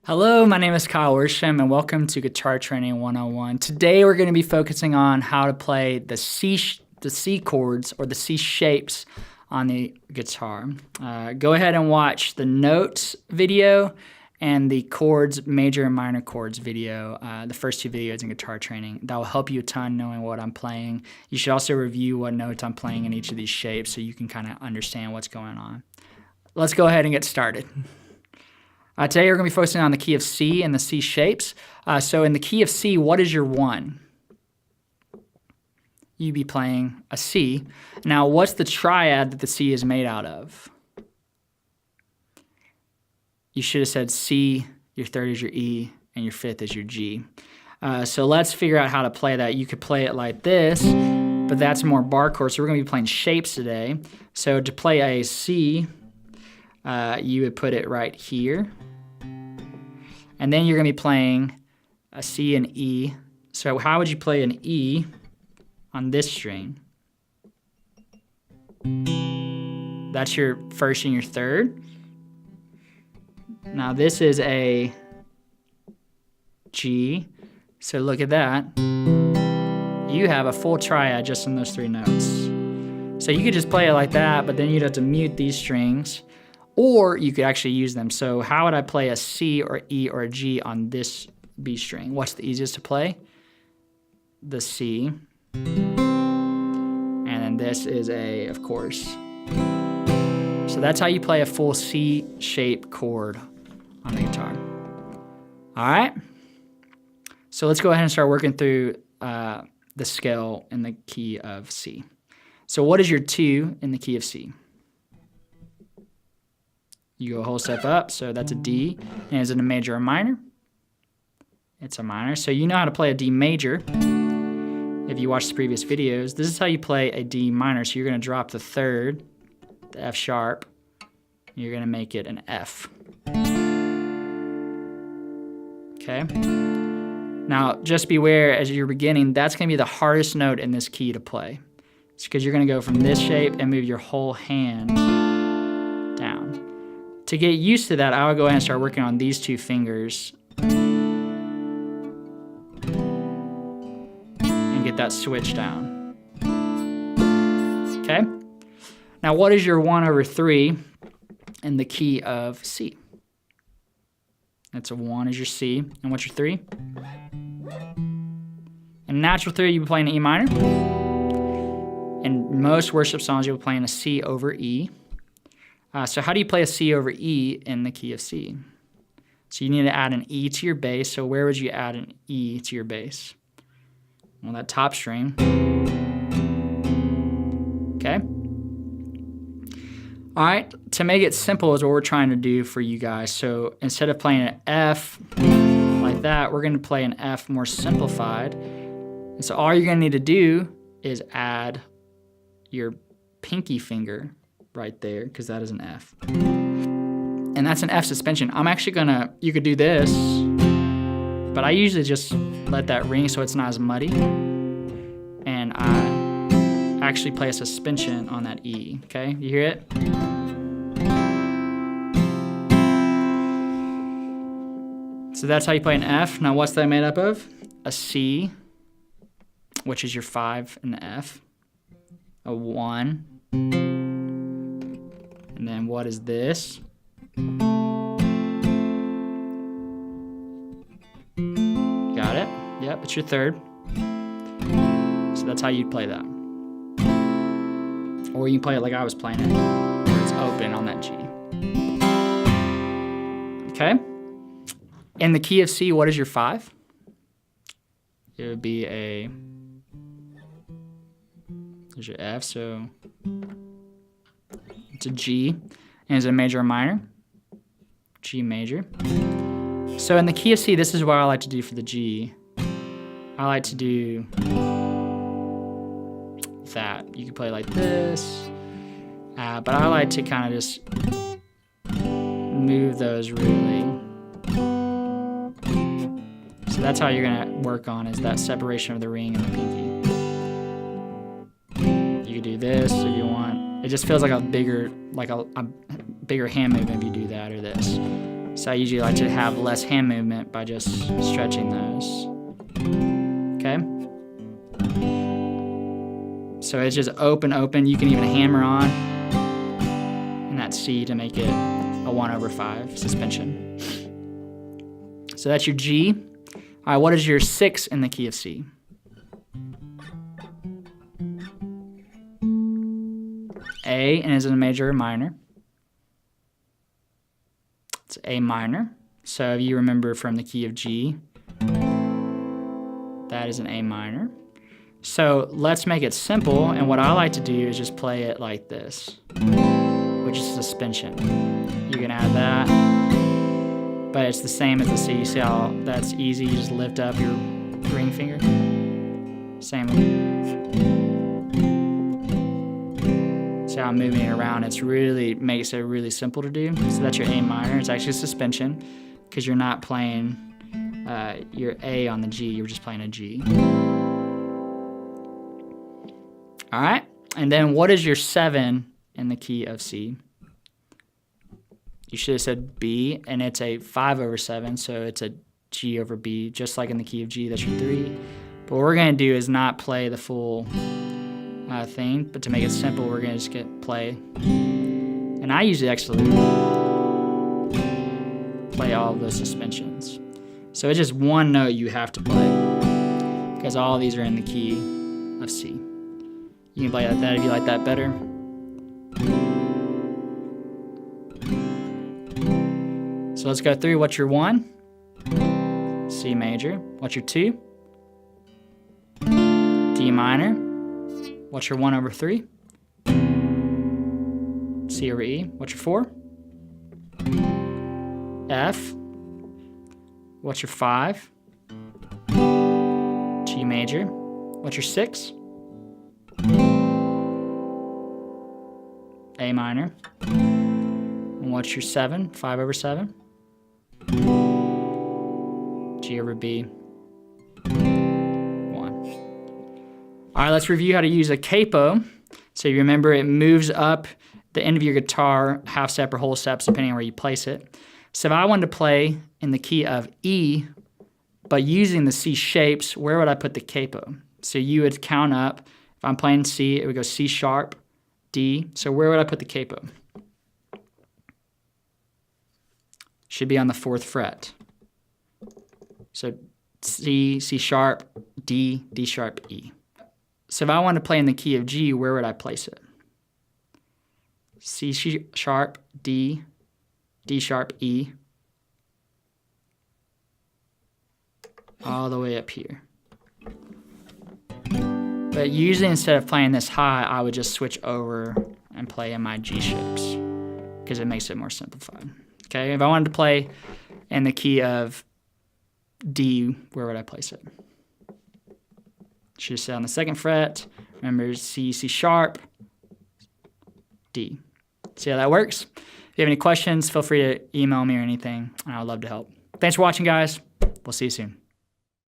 Hello, my name is Kyle Worsham and welcome to Guitar Training 101. Today we're going to be focusing on how to play the C chords or the C shapes on the guitar. Go ahead and watch the notes video and the chords, major and minor chords video, the first two videos in guitar training. That will help you a ton knowing what I'm playing. You should also review what notes I'm playing in each of these shapes so you can kind of understand what's going on. Let's go ahead and get started. Today we're going to be focusing on the key of C and the C shapes. So in the key of C, what is your 1? You'd be playing a C. Now, what's the triad that the C is made out of? You should have said C, your third is your E, and your fifth is your G. So let's figure out how to play that. You could play it like this, but that's more bar chords. So we're going to be playing shapes today. So to play a C, you would put it right here. And then you're going to be playing a C and E. So how would you play an E on this string? That's your first and your third. Now this is a G. So look at that. You have a full triad just in those 3 notes. So you could just play it like that, but then you'd have to mute these strings. Or you could actually use them. So how would I play a C or E or a G on this B string? What's the easiest to play? The C. And then this is A, of course. So that's how you play a full C shape chord on the guitar. All right. So let's go ahead and start working through the scale in the key of C. So what is your 2 in the key of C? You go a whole step up, so that's a D. And is it a major or minor? It's a minor. So you know how to play a D major. If you watch the previous videos, this is how you play a D minor. So you're going to drop the third, the F sharp, and you're going to make it an F. Okay? Now, just beware as you're beginning, that's going to be the hardest note in this key to play. It's because you're going to go from this shape and move your whole hand down. To get used to that, I would go ahead and start working on these 2 fingers and get that switch down. Okay? Now, what is your 1/3 in the key of C? That's a 1 is your C. And what's your 3? In natural 3, you'll be playing an E minor. In most worship songs, you'll be playing a C over E. So how do you play a C over E in the key of C? So you need to add an E to your bass. So where would you add an E to your bass? Well, that top string. Okay. All right, to make it simple is what we're trying to do for you guys. So instead of playing an F like that, we're gonna play an F more simplified. And so all you're gonna need to do is add your pinky finger right there, because that is an F. And that's an F suspension. I'm actually gonna, you could do this, but I usually just let that ring so it's not as muddy. And I actually play a suspension on that E, okay? You hear it? So that's how you play an F. Now what's that made up of? A C, which is your 5 in the F. A 1. And then what is this? Got it? Yep, it's your 3rd. So that's how you play that. Or you can play it like I was playing it, where it's open on that G. Okay? In the key of C, what is your 5? It would be a, there's your F, so it's a G. And is it a major or minor? G major. So in the key of C, this is what I like to do for the G. I like to do that. You can play like this, but I like to kind of just move those really. So that's how you're gonna work on, is that separation of the ring and the pinky. You could do this if you want. It just feels like a bigger hand movement if you do that, or this. So I usually like to have less hand movement by just stretching those. Okay? So it's just open, open. You can even hammer on in that C to make it a 1/5 suspension. So that's your G. All right, what is your 6 in the key of C? A, and is it a major or minor? It's A minor. So if you remember from the key of G, that is an A minor. So let's make it simple, and what I like to do is just play it like this, which is suspension. You can add that, but it's the same as the C. You see how that's easy? You just lift up your ring finger. Same. See how I'm moving it around? It's really makes it really simple to do. So that's your A minor. It's actually suspension because you're not playing your A on the G. You're just playing a G. All right, and then what is your 7 in the key of C? You should have said B, and it's a 5/7, so it's a G over B, just like in the key of G, that's your 3. But what we're gonna do is not play the full thing, but to make it simple, we're gonna just play. And I usually actually play all of those suspensions. So it's just one note you have to play, because all of these are in the key of C. You can play like that if you like that better. So let's go through. What's your 1? C major. What's your 2? D minor. What's your 1/3? C over E. What's your 4? F. What's your 5? G major. What's your 6? A minor. And what's your 7? 5/7? G over B. 1. All right, let's review how to use a capo. So you remember it moves up the end of your guitar, half step or whole steps, depending on where you place it. So if I wanted to play in the key of E, but using the C shapes, where would I put the capo? So you would count up. If I'm playing C, it would go C sharp, D. So where would I put the capo? Should be on the 4th fret. So C, C sharp, D, D sharp, E. So if I wanted to play in the key of G, where would I place it? C sharp, D, D sharp, E. All the way up here. But usually instead of playing this high, I would just switch over and play in my G shapes because it makes it more simplified. Okay, if I wanted to play in the key of D, where would I place it? Should sit on the 2nd fret. Remember C, C sharp, D. See how that works? If you have any questions, feel free to email me or anything, and I would love to help. Thanks for watching, guys. We'll see you soon.